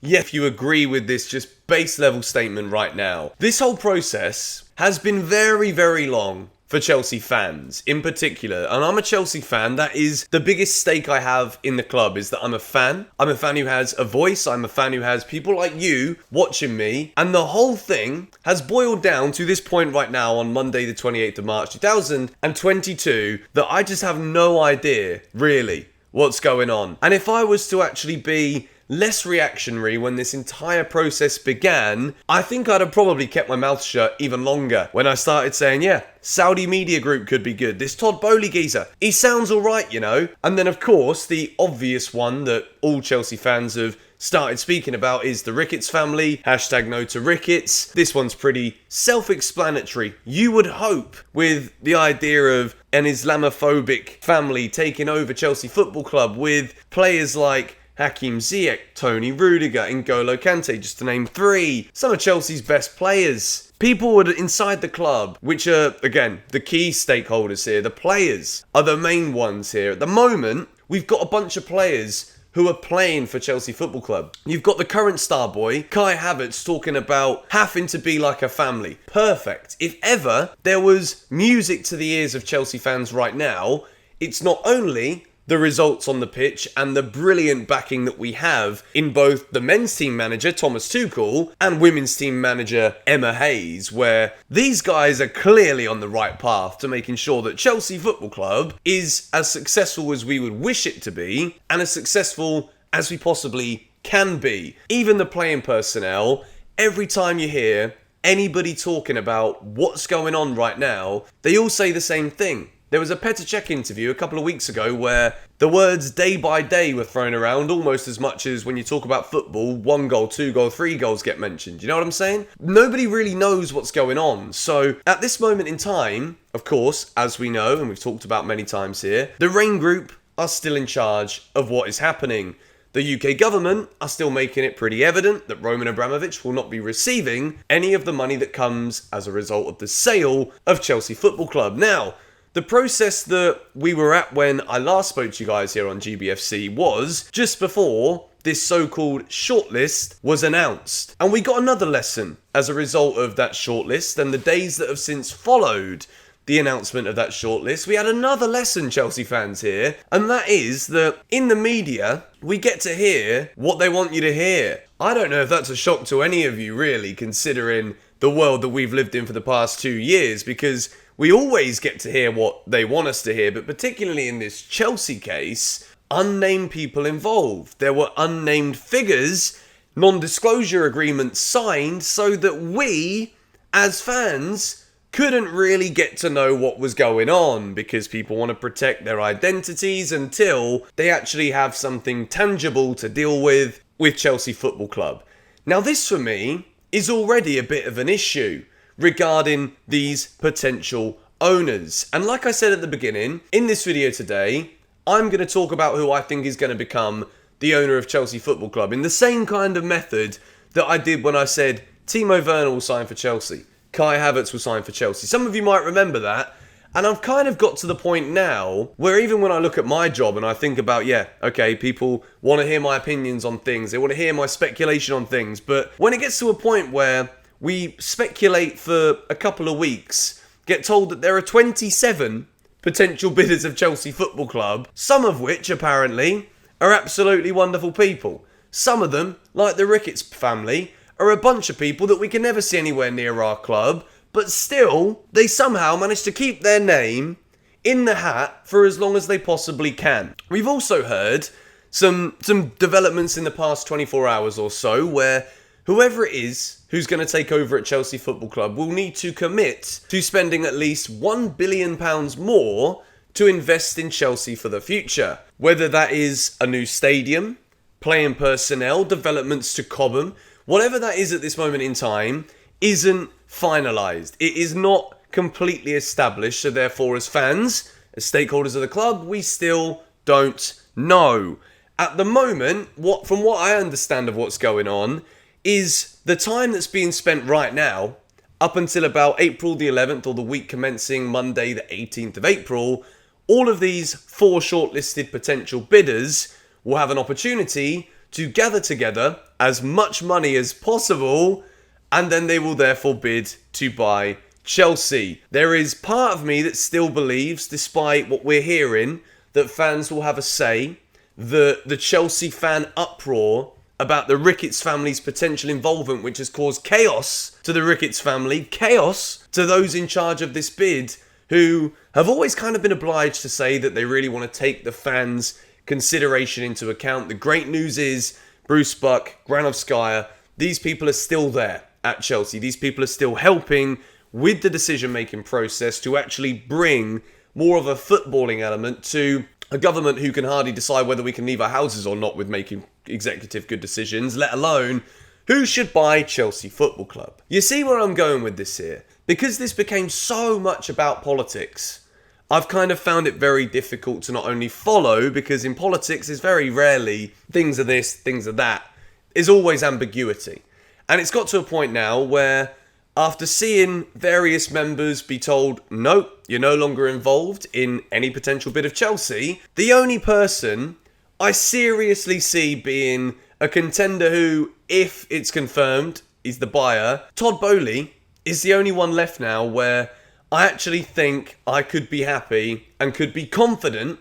Yeah, if you agree with this just base level statement right now. This whole process has been very, very long for Chelsea fans in particular. And I'm a Chelsea fan. That is the biggest stake I have in the club, is that I'm a fan. I'm a fan who has a voice. I'm a fan who has people like you watching me. And the whole thing has boiled down to this point right now on Monday the 28th of March 2022 that I just have no idea really what's going on. And if I was to actually be less reactionary when this entire process began, I think I'd have probably kept my mouth shut even longer when I started saying, yeah, Saudi Media Group could be good. This Todd Boehly geezer, he sounds alright, you know. And then of course, the obvious one that all Chelsea fans have started speaking about is the Ricketts family, hashtag no to Ricketts. This one's pretty self-explanatory. You would hope with the idea of an Islamophobic family taking over Chelsea Football Club with players like Hakim Ziyech, Tony Rudiger, N'Golo Kante, just to name three. Some of Chelsea's best players. People would inside the club, which are, again, the key stakeholders here. The players are the main ones here. At the moment, we've got a bunch of players who are playing for Chelsea Football Club. You've got the current star boy, Kai Havertz, talking about having to be like a family. Perfect. If ever there was music to the ears of Chelsea fans right now, it's not only the results on the pitch and the brilliant backing that we have in both the men's team manager, Thomas Tuchel, and women's team manager, Emma Hayes, where these guys are clearly on the right path to making sure that Chelsea Football Club is as successful as we would wish it to be, and as successful as we possibly can be. Even the playing personnel, every time you hear anybody talking about what's going on right now, they all say the same thing. There was a Petr Cech interview a couple of weeks ago where the words day by day were thrown around almost as much as when you talk about football, 1 goal, 2 goal, 3 goals get mentioned. You know what I'm saying? Nobody really knows what's going on. So at this moment in time, of course, as we know, and we've talked about many times here, the Rain Group are still in charge of what is happening. The UK government are still making it pretty evident that Roman Abramovich will not be receiving any of the money that comes as a result of the sale of Chelsea Football Club. Now, the process that we were at when I last spoke to you guys here on GBFC was just before this so-called shortlist was announced. And we got another lesson as a result of that shortlist and the days that have since followed the announcement of that shortlist. We had another lesson, Chelsea fans, here, and that is that in the media, we get to hear what they want you to hear. I don't know if that's a shock to any of you, really, considering the world that we've lived in for the past 2 years, because we always get to hear what they want us to hear, but particularly in this Chelsea case, unnamed people involved. There were unnamed figures, non-disclosure agreements signed so that we, as fans, couldn't really get to know what was going on because people want to protect their identities until they actually have something tangible to deal with Chelsea Football Club. Now this for me is already a bit of an issue regarding these potential owners. And like I said at the beginning, in this video today, I'm going to talk about who I think is going to become the owner of Chelsea Football Club in the same kind of method that I did when I said Timo Werner will sign for Chelsea, Kai Havertz will sign for Chelsea. Some of you might remember that. And I've kind of got to the point now where even when I look at my job and I think about, yeah, okay, people want to hear my opinions on things, they want to hear my speculation on things, but when it gets to a point where we speculate for a couple of weeks, get told that there are 27 potential bidders of Chelsea Football Club, some of which apparently are absolutely wonderful people. Some of them, like the Ricketts family, are a bunch of people that we can never see anywhere near our club, but still, they somehow manage to keep their name in the hat for as long as they possibly can. We've also heard some developments in the past 24 hours or so where whoever it is who's going to take over at Chelsea Football Club will need to commit to spending at least £1 billion more to invest in Chelsea for the future. Whether that is a new stadium, playing personnel, developments to Cobham, whatever that is at this moment in time isn't finalised. It is not completely established, so therefore as fans, as stakeholders of the club, we still don't know. At the moment, from what I understand of what's going on, is the time that's being spent right now, up until about April the 11th or the week commencing Monday the 18th of April, all of these 4 shortlisted potential bidders will have an opportunity to gather together as much money as possible, and then they will therefore bid to buy Chelsea. There is part of me that still believes, despite what we're hearing, that fans will have a say. The Chelsea fan uproar about the Ricketts family's potential involvement, which has caused chaos to the Ricketts family, chaos to those in charge of this bid, who have always kind of been obliged to say that they really want to take the fans' consideration into account. The great news is Bruce Buck, Granovskaya, these people are still there at Chelsea. These people are still helping with the decision-making process to actually bring more of a footballing element to a government who can hardly decide whether we can leave our houses or not with making executive good decisions, let alone who should buy Chelsea Football Club. You see where I'm going with this here? Because this became so much about politics, I've kind of found it very difficult to not only follow, because in politics it's very rarely things are this, things are that. There's always ambiguity. And it's got to a point now where, after seeing various members be told, no, you're no longer involved in any potential bid of Chelsea, the only person I seriously see being a contender who, if it's confirmed, is the buyer, Todd Boehly, is the only one left now where I actually think I could be happy and could be confident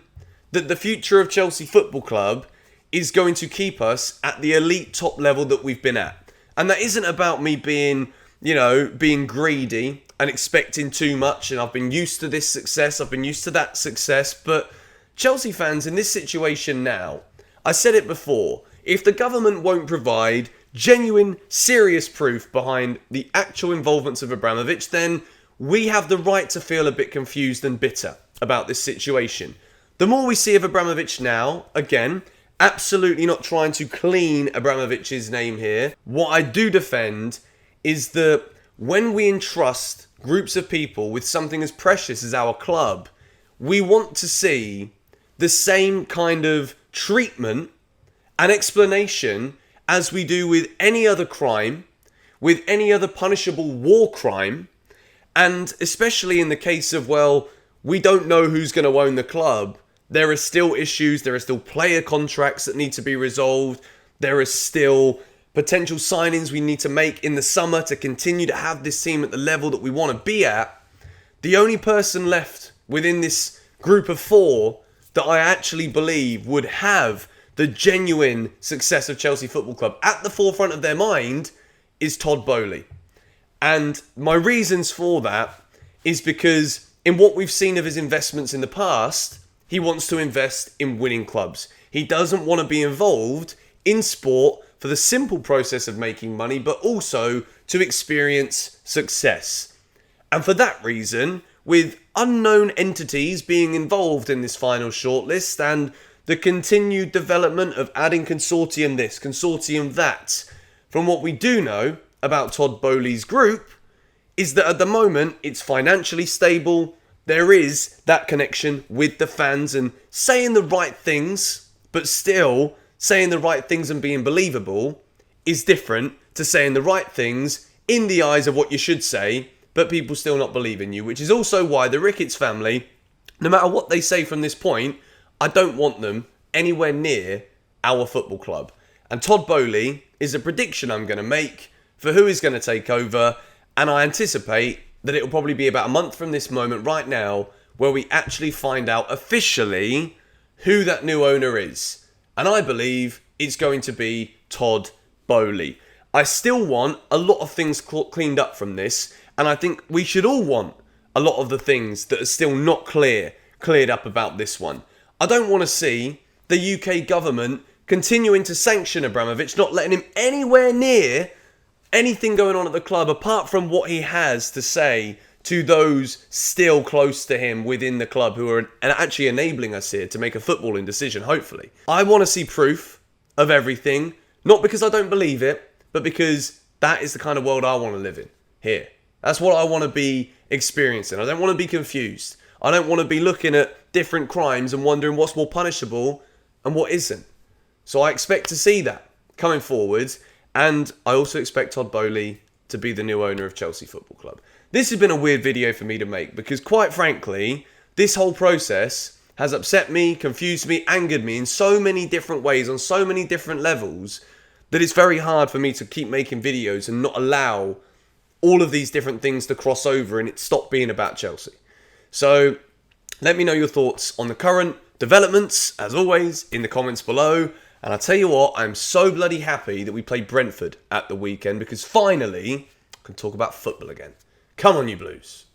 that the future of Chelsea Football Club is going to keep us at the elite top level that we've been at. And that isn't about me being greedy and expecting too much, and I've been used to this success, I've been used to that success, but Chelsea fans in this situation now, I said it before, if the government won't provide genuine, serious proof behind the actual involvements of Abramovich, then we have the right to feel a bit confused and bitter about this situation. The more we see of Abramovich now, again, absolutely not trying to clean Abramovich's name here, what I do defend is that when we entrust groups of people with something as precious as our club, we want to see the same kind of treatment and explanation as we do with any other crime, with any other punishable war crime, and especially in the case of, well, we don't know who's going to own the club. There are still issues, there are still player contracts that need to be resolved, there are still potential signings we need to make in the summer to continue to have this team at the level that we want to be at. The only person left within this group of four that I actually believe would have the genuine success of Chelsea Football Club at the forefront of their mind is Todd Boehly. And my reasons for that is because in what we've seen of his investments in the past, he wants to invest in winning clubs. He doesn't want to be involved in sport for the simple process of making money, but also to experience success. And for that reason, with unknown entities being involved in this final shortlist and the continued development of adding consortium this, consortium that, from what we do know about Todd Boehly's group, is that at the moment it's financially stable, there is that connection with the fans and saying the right things, but still saying the right things and being believable is different to saying the right things in the eyes of what you should say, but people still not believe in you, which is also why the Ricketts family, no matter what they say from this point, I don't want them anywhere near our football club. And Todd Boehly is a prediction I'm going to make for who is going to take over, and I anticipate that it will probably be about a month from this moment right now where we actually find out officially who that new owner is. And I believe it's going to be Todd Boehly. I still want a lot of things cleaned up from this, and I think we should all want a lot of the things that are still not cleared up about this one. I don't want to see the UK government continuing to sanction Abramovich, not letting him anywhere near anything going on at the club apart from what he has to say to those still close to him within the club who are actually enabling us here to make a footballing decision, hopefully. I want to see proof of everything, not because I don't believe it, but because that is the kind of world I want to live in here. That's what I want to be experiencing. I don't want to be confused. I don't want to be looking at different crimes and wondering what's more punishable and what isn't. So I expect to see that coming forwards, and I also expect Todd Boehly to be the new owner of Chelsea Football Club. This has been a weird video for me to make because, quite frankly, this whole process has upset me, confused me, angered me in so many different ways, on so many different levels, that it's very hard for me to keep making videos and not allow all of these different things to cross over and it stop being about Chelsea. So let me know your thoughts on the current developments, as always, in the comments below. And I'll tell you what, I'm so bloody happy that we played Brentford at the weekend, because finally I can talk about football again. Come on, you Blues.